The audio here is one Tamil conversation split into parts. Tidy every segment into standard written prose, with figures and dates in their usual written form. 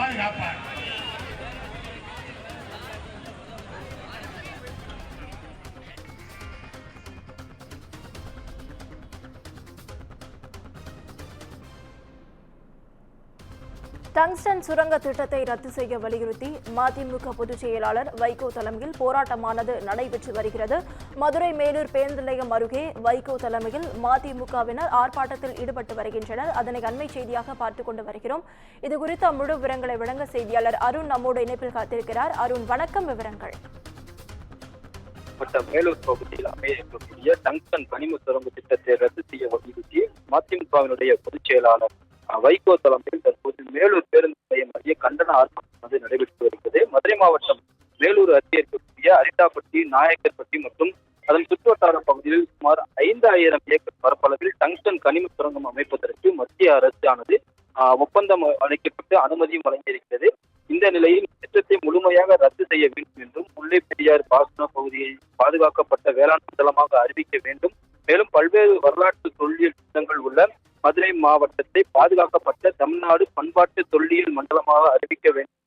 பாதுகாப்பார். டங்ஸ்டன் சுரங்க திட்டத்தை ரத்து செய்ய வலியுறுத்தி மதிமுக பொதுச் செயலாளர் வைகோ தலைமையில் போராட்டமானது நடைபெற்று வருகிறது. மதுரை மேலூர் பேருந்து நிலையம் அருகே வைகோ தலைமையில் மதிமுகவினர் ஆர்ப்பாட்டத்தில் ஈடுபட்டு வருகின்றனர். அதனை அண்மை செய்தியாக பார்த்துக் கொண்டு வருகிறோம். இதுகுறித்த முழு விவரங்களை வழங்க செய்தியாளர் அருண் நம்மோடு இணைப்பில் காத்திருக்கிறார். அருண், வணக்கம். விவரங்கள். மேலூர் பகுதியில் அமைய இருக்கக்கூடிய டங்ஸ்டன் கனிம சுரங்க திட்டத்தை ரத்து செய்ய வலியுறுத்தி மதிமுகவினுடைய பொதுச் செயலாளர் வைகோ தலைமையில் தற்போது மேலூர் பேருந்து நிலையம் அருகே கண்டன ஆர்ப்பாட்டம் நடைபெற்று வருகிறது. மதுரை மாவட்டம் மேலூர் அருகே இருக்கக்கூடிய அரிட்டாப்பட்டி, நாயக்கர்பட்டி மற்றும் அதன் சுற்றுவட்டார பகுதியில் சுமார் 5000 ஏக்கர் பரப்பளவில் டங்ஸ்டன் கனிம சுரங்கம் அமைப்பதற்கு மத்திய அரசானது ஒப்பந்தம் அளிக்கப்பட்டு அனுமதியும் வழங்கியிருக்கிறது. இந்த நிலையில் திட்டத்தை முழுமையாக ரத்து செய்ய வேண்டும் என்றும் முல்லை பெரியாறு பாசன பகுதியை பாதுகாக்கப்பட்ட வேளாண் மண்டலமாக அறிவிக்க வேண்டும். மேலும் பல்வேறு வரலாற்று தொல்லியல் திட்டங்கள் உள்ள மதுரை மாவட்டத்தை பாதுகாக்கப்பட்ட தமிழ்நாடு பண்பாட்டு தொல்லியல் மண்டலமாக அறிவிக்க வேண்டும்.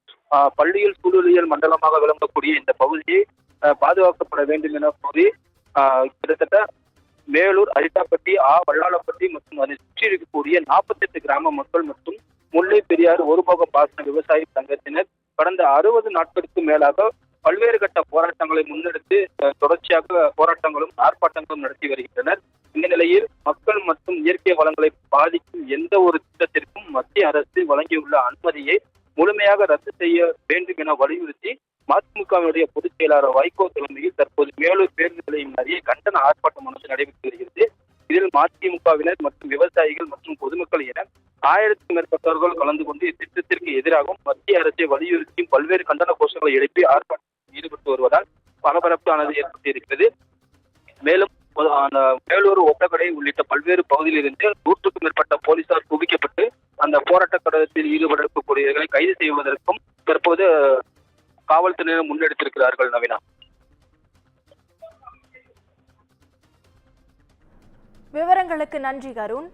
பள்ளியியல் சூழலியல் மண்டலமாக விளங்கக்கூடிய இந்த பகுதியை பாதுகாக்கப்பட வேண்டும் என கூறி கிட்டத்தட்ட மேலூர், அரிட்டாப்பட்டி, வல்லாளப்பட்டி மற்றும் அதை சுற்றி இருக்கக்கூடிய 48 கிராம மக்கள் மற்றும் முல்லை பெரியாறு ஒருபோக பாசன விவசாய சங்கத்தினர் கடந்த 60 நாட்களுக்கு மேலாக பல்வேறு கட்ட போராட்டங்களை முன்னெடுத்து தொடர்ச்சியாக போராட்டங்களும் ஆர்ப்பாட்டங்களும் நடத்தி வருகின்றனர். இந்த நிலையில் மக்கள் மற்றும் இயற்கை வளங்களை பாதிக்கும் எந்த ஒரு திட்டத்திற்கும் மத்திய அரசு வழங்கியுள்ள அனுமதியை முழுமையாக ரத்து செய்ய வேண்டும் என வலியுறுத்தி மதிமுகவினுடைய பொதுச் செயலாளர் வைகோ தலைமையில் தற்போது மேலூர் பேருந்து நிலையம் அருகே கண்டன ஆர்ப்பாட்டம் நடைபெற்று வருகிறது. இதில் மதிமுகவினர் மற்றும் விவசாயிகள் மற்றும் பொதுமக்கள் என 1000க்கும் மேற்பட்டவர்கள் கலந்து கொண்டு இத்திட்டத்திற்கு எதிராகவும் மத்திய அரசை வலியுறுத்தியும் பல்வேறு கண்டன கோஷங்களை எழுப்பி ஆர்ப்பாட்டத்தில் ஈடுபட்டு வருவதால் பரபரப்பானது ஏற்பட்டிருக்கிறது. மேலும் மேலூர், ஒட்டக்கடை உள்ளிட்ட பல்வேறு பகுதியில் இருந்து 100க்கும் மேற்பட்ட போலீசார் குவிக்கப்பட்டு அந்த போராட்ட கழகத்தில் ஈடுபடக்கூடியவர்களை கைது செய்வதற்கும் தற்போது காவல்துறையினர் முன்னெடுத்திருக்கிறார்கள். நவீனா, விவரங்களுக்கு நன்றி அருண்.